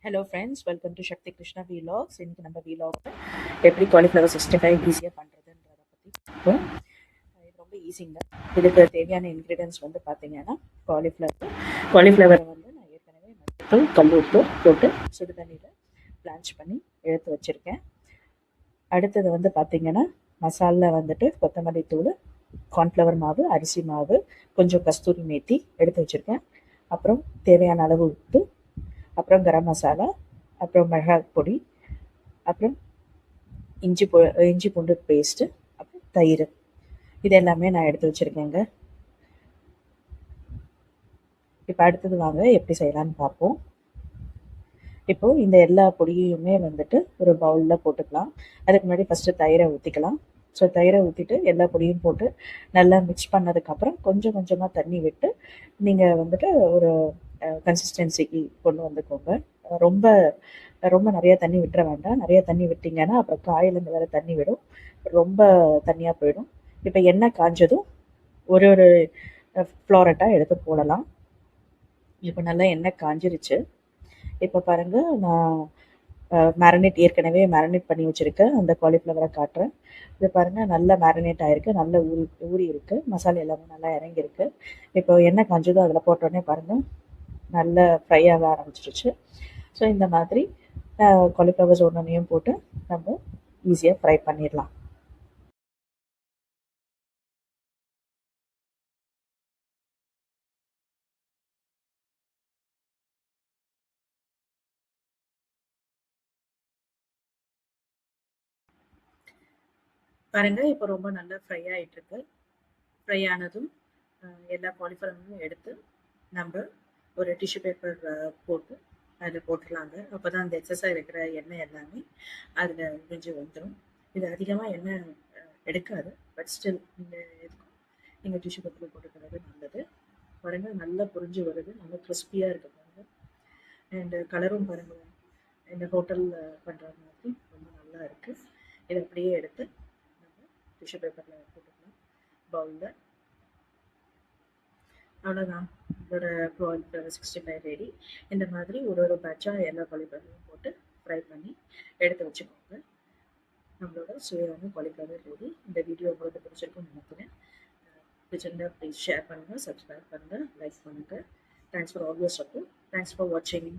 Hello friends, welcome to Sakthi Krishna vlogs. இன்றைக்கி நம்ம வீலாகில் எப்படி காலிஃப்ளவர் 65 ஈஸியாக பண்ணுறதுன்றதை பற்றி பார்ப்போம். இது ரொம்ப ஈஸிங்க. இதுக்கு தேவையான இன்க்ரீடியன்ஸ் வந்து பார்த்தீங்கன்னா காலிஃப்ளவரை வந்து நான் ஏற்கனவே மஞ்சள் கல் உப்பு போட்டு சுடு தண்ணியில் பிளான்ச் பண்ணி எடுத்து வச்சுருக்கேன். அடுத்தது வந்து பார்த்திங்கன்னா மசாலா வந்துட்டு கொத்தமல்லி தூள், கார்ன்ஃப்ளவர் மாவு, அரிசி மாவு, கொஞ்சம் கஸ்தூரி மேத்தி எடுத்து வச்சுருக்கேன். அப்புறம் தேவையான அளவு உப்பு, அப்புறம் கரம் மசாலா, அப்புறம் மிளகாய் பொடி, அப்புறம் இஞ்சி பூண்டு பேஸ்ட்டு, அப்புறம் தயிர். இது எல்லாமே நான் எடுத்து வச்சுருக்கேங்க. இப்போ அடுத்தது வாங்க எப்படி செய்யலான்னு பார்ப்போம். இப்போது இந்த எல்லா பொடியுமே வந்துட்டு ஒரு பவுலில் போட்டுக்கலாம். அதுக்கு முன்னாடி ஃபஸ்ட்டு தயிரை ஊற்றிக்கலாம். ஸோ தயிரை ஊற்றிட்டு எல்லா பொடியும் போட்டு நல்லா மிக்ஸ் பண்ணதுக்கப்புறம் கொஞ்சம் கொஞ்சமாக தண்ணி விட்டு நீங்கள் வந்துட்டு ஒரு கன்சிஸ்டன்சிக்கு கொண்டு வந்துக்கோங்க. ரொம்ப ரொம்ப நிறைய தண்ணி விட்டுற வேண்டாம். நிறைய தண்ணி விட்டிங்கன்னா அப்புறம் காயிலேருந்து வேறு தண்ணி விடும், ரொம்ப தண்ணியாக போயிடும். இப்போ எண்ணெய் காஞ்சதும் ஒரு ஒரு ஃப்ளாரட்டாக எடுத்து போடலாம். இப்போ நல்லா எண்ணெய் காஞ்சிருச்சு. இப்போ பாருங்கள், நான் ஏற்கனவே மேரினேட் பண்ணி வச்சுருக்கேன் அந்த காலிஃப்ளவரை காட்டுறேன். இது பாருங்கள், நல்லா மேரினேட் ஆகிருக்கு, நல்லா ஊறி இருக்குது, மசாலா எல்லாமே நல்லா இறங்கியிருக்கு. இப்போ எண்ணெய் காஞ்சதும் அதில் போட்டோடனே பாருங்கள் நல்லா ஃப்ரை ஆக ஆரம்பிச்சிருச்சு. ஸோ இந்த மாதிரி காலிஃப்ளவர்ஸ் ஒன்றையும் போட்டு நம்ம ஈஸியாக ஃப்ரை பண்ணிடலாம். பாருங்கள், இப்போ ரொம்ப நல்லா ஃப்ரை ஆகிட்டுருக்கு. ஃப்ரை ஆனதும் எல்லா காலிஃப்ளவரும் எடுத்து நம்ம ஒரு டிஷ்யூ பேப்பர் போட்டு அதில் போட்டுடலாங்க. அப்போ தான் அந்த எக்ஸஸாக இருக்கிற எண்ணெய் எல்லாமே அதில் உறிஞ்சி வந்துடும். இது அதிகமாக எண்ணெய் எடுக்காது, பட் ஸ்டில் நீங்கள் டிஷ்யூ பேப்பரில் போட்டுக்கிறது நல்லது. பாருங்கள், நல்லா புரிஞ்சு வருது, நல்லா கிறிஸ்பியாக இருக்குது பாருங்கள். அண்டு கலரும் பாருங்கள், இந்த ஹோட்டலில் பண்ணுற மாதிரி ரொம்ப நல்லா இருக்குது. இதை அப்படியே எடுத்து நம்ம டிஷ்யூ பேப்பரில் போட்டுக்கலாம் பவுலில். அவ்வளோதான், இதோட காலிஃப்ளவர் 65 ரெடி. இந்த மாதிரி ஒரு ஒரு பேட்சாக எல்லா காலிஃப்ளவரையும் போட்டு ஃப்ரை பண்ணி எடுத்து வச்சுக்கோங்க. நம்மளோட சுவையான காலிஃப்ளவர் ரெடி. இந்த வீடியோ உங்களுக்கு பிடிச்சிருக்குன்னு நினைக்கிறேன். பிடிச்சிருந்தா ப்ளீஸ் ஷேர் பண்ணுங்கள், சப்ஸ்கிரைப் பண்ணுங்கள், லைக் பண்ணுங்கள். Thanks for all your support. Thanks for வாட்சிங்.